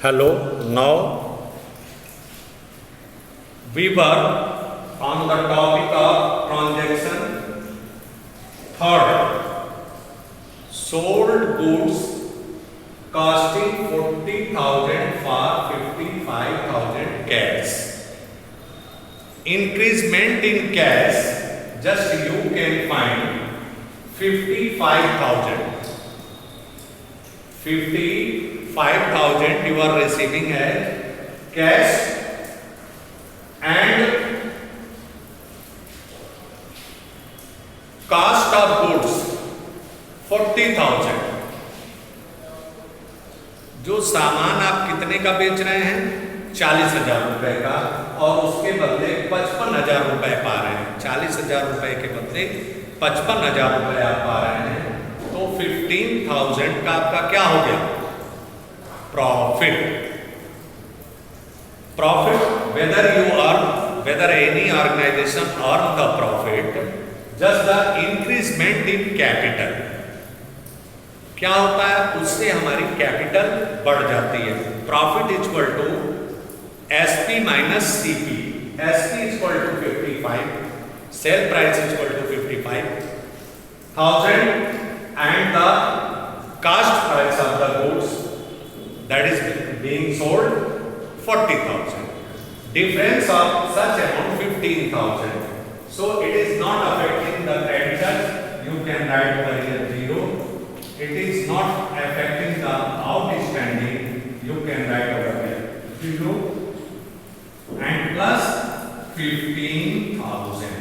Hello, now we were on the topic of transaction. Third, sold goods costing 40,000 for 55,000 cash. Increasement in cash, just you can find 55,000. 55,000 you are receiving as cash and cost of goods 40,000. जो सामान आप कितने का बेच रहे हैं 40,000 रुपए का और उसके बदले 55,000 रुपए पा रहे हैं. 40,000 रुपए के बदले 55,000 रुपए आप पा रहे हैं. तो 15,000 का आपका क्या हो गया? Profit. whether any organization earn the profit, just the increasement in capital. क्या होता है? उससे हमारी कैपिटल बढ़ जाती है. Profit is equal to SP minus CP. SP is equal to 55, sale price is equal to 55,000 and the cost price of the goods that is being sold 40,000. Difference of such amount 15,000. So it is not affecting the creditors. You can write over here 0. It is not affecting the outstanding. You can write over here 0 and plus 15,000.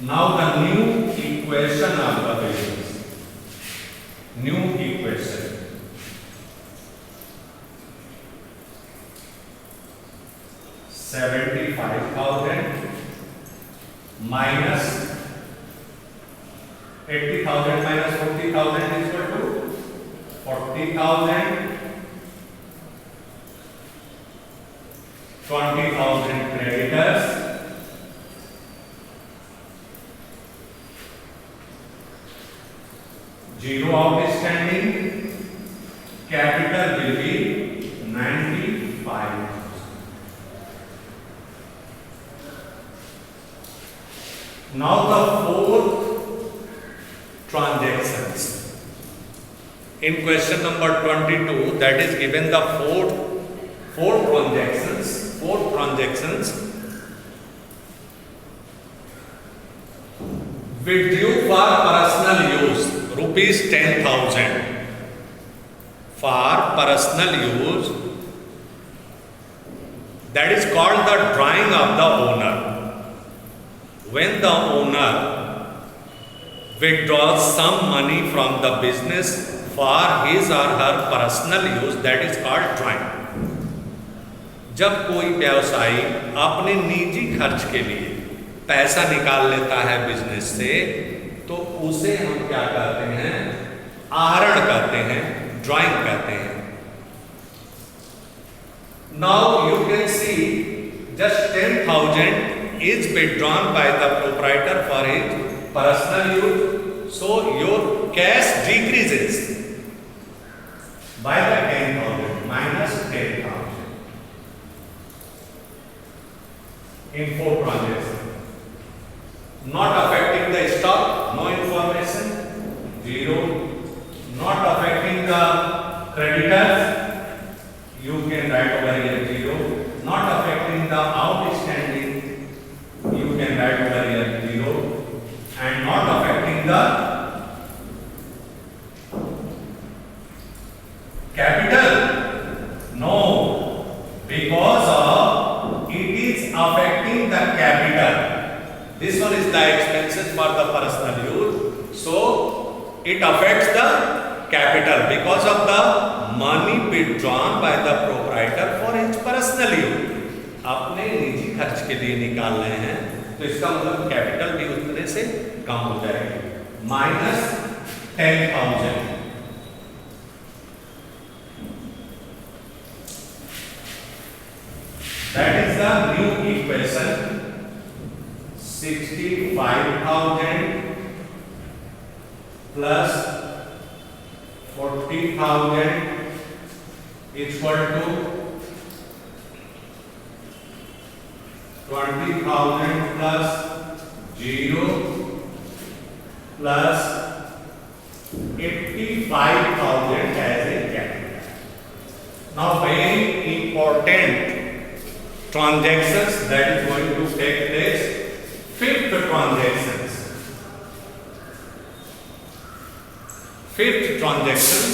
Now the new equation of the business. New equation. $75,000 minus 80,000 minus 40,000 is equal to 40,000. 20,000 creditors. Zero outstanding. Capital will be 95. Now the fourth transactions. In question number 22, that is given the four transactions. Withdrew for personal use rupees 10,000. For personal use, that is called the drawing of the owner. When the owner withdraws some money from the business for his or her personal use, that is called drawing. जब कोई व्यवसायी अपने निजी खर्च के लिए पैसा निकाल लेता है बिजनेस से, तो उसे हम क्या कहते हैं? आहरण कहते हैं, ड्राइंग कहते हैं. Now you can see just 10,000 is withdrawn by the proprietor for his personal use. So your cash decreases by the 10,000 minus 10,000 in four transactions. Not affecting the stock, no information, 0. Not affecting the creditors, you can write over here 0. Not affecting the outstanding, you can write over here 0. And not affecting the capital, no, because of it is affecting the capital. This one is the expenses for the personal use, so it affects the capital because of the money withdrawn by the proprietor for his personal use. अपने निजी खर्च के लिए निकाल रहे हैं, तो इसका मतलब कैपिटल भी उतने से कम हो जाएगी. Minus 10,000. That is the new equation. 65,000 plus 40,000 equal to 20,000 plus 0 plus 85,000 as a capital. Now very important transactions that is going to take place. Fifth transactions. Fifth transactions.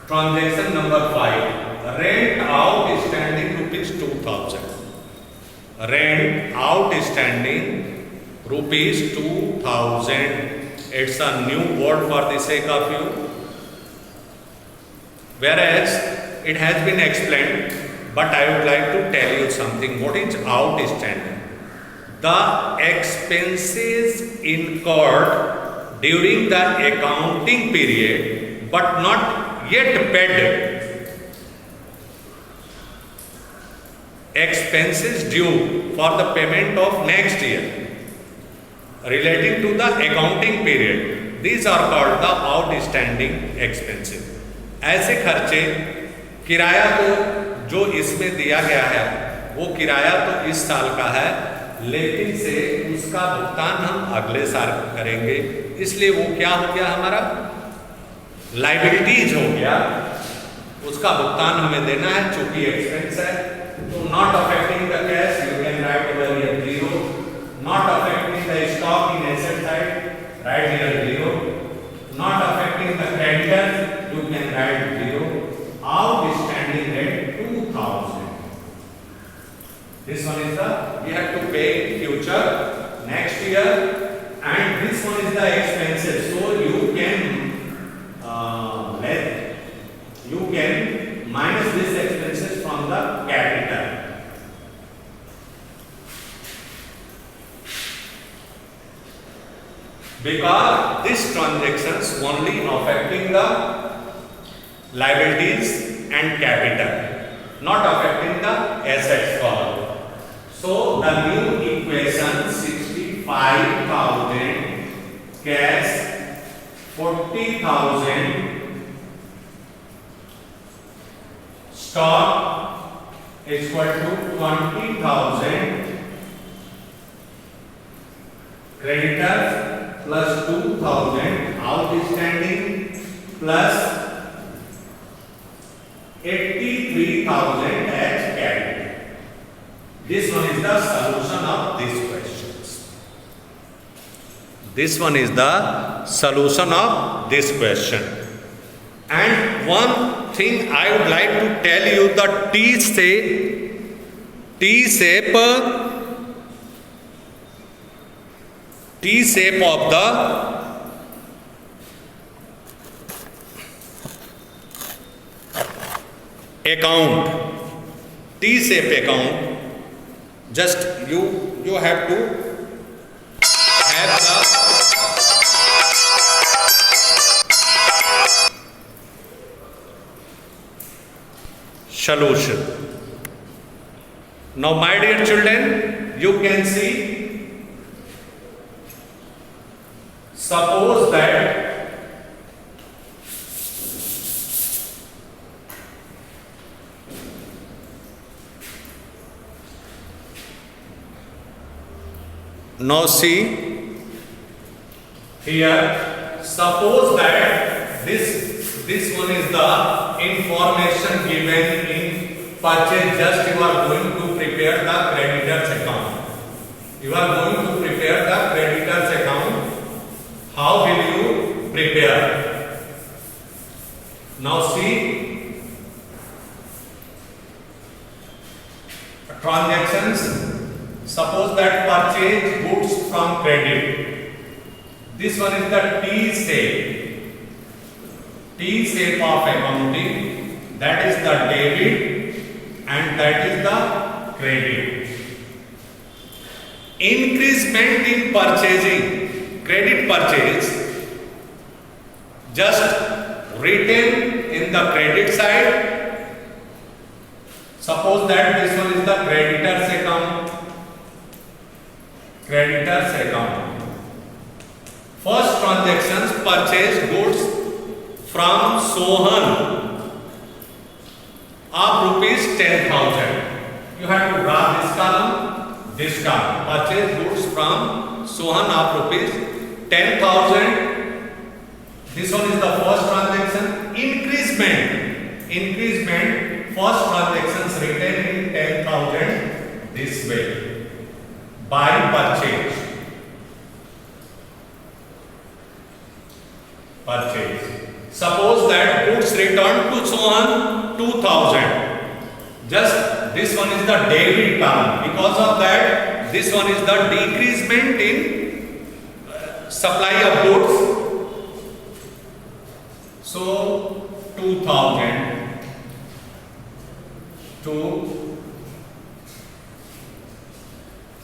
Transaction number 5. Rent outstanding rupees 2,000. Rent outstanding rupees 2,000. It's a new word for the sake of you. Whereas it has been explained, but I would like to tell you something. What is outstanding? The expenses incurred during the accounting period but not yet paid. Expenses due for the payment of next year relating to the accounting period. These are called the outstanding expenses. ऐसे खर्चे, किराया तो जो इसमें दिया गया है वो किराया तो इस साल का है, लेकिन से उसका भुगतान हम अगले साल करेंगे, इसलिए वो क्या हो गया, हमारा लाइबिलिटीज हो गया, उसका भुगतान हमें देना है चूंकि एक्सपेंस है. तो not affecting the cash, you can write over here 0. Not affecting the stock in asset side, right here 0. Not affecting the creditors, you can write 0. Outstanding rent 2,000. This one is the we have to pay in future next year, and this one is the expenses. So you can minus these expenses from the capital. Because these transactions only affecting the liabilities and capital, not affecting the assets all. So the new equation 65,000 cash, 40,000 stock is equal to 20,000 creditors plus 2,000 outstanding plus 83,000 as capital. This one is the solution of these questions. This one is the solution of this question. And one thing I would like to tell you, the T shape of the account, T-shape account, just you have to have the solution. Now my dear children, you can see, suppose that now see here, suppose that this one is the information given in purchase. Just you are going to prepare the creditors account. You are going to prepare the creditors account. How will you prepare? Now see, transactions. Suppose that purchase goods from credit. This one is the T shape of accounting. That is the debit and that is the credit. Increasement in purchasing, credit purchase, just written in the credit side. Suppose that this one is the creditors account. Creditors account. First transactions purchased goods from Sohan of rupees 10,000. You have to draw this column, this column. Purchased goods from Sohan of rupees 10,000. This one is the first transaction. Increasement. First transactions written in 10,000 this way. By purchase. Suppose that goods returned to Sohan 2,000. Just this one is the debit column. Because of that, this one is the decreasement in supply of goods. So 2,000 to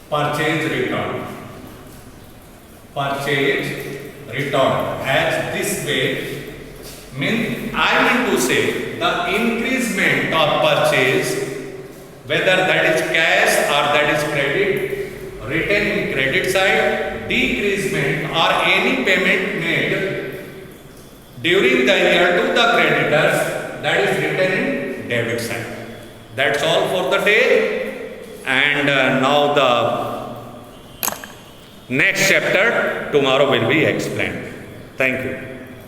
purchase return. As this way means I mean to say the increasement of purchase, whether that is cash or that is credit, written in credit side, decreasement or any payment made during the year to the creditors, that is written in debit side. That's all for the day, and now the next chapter tomorrow will be explained. Thank you.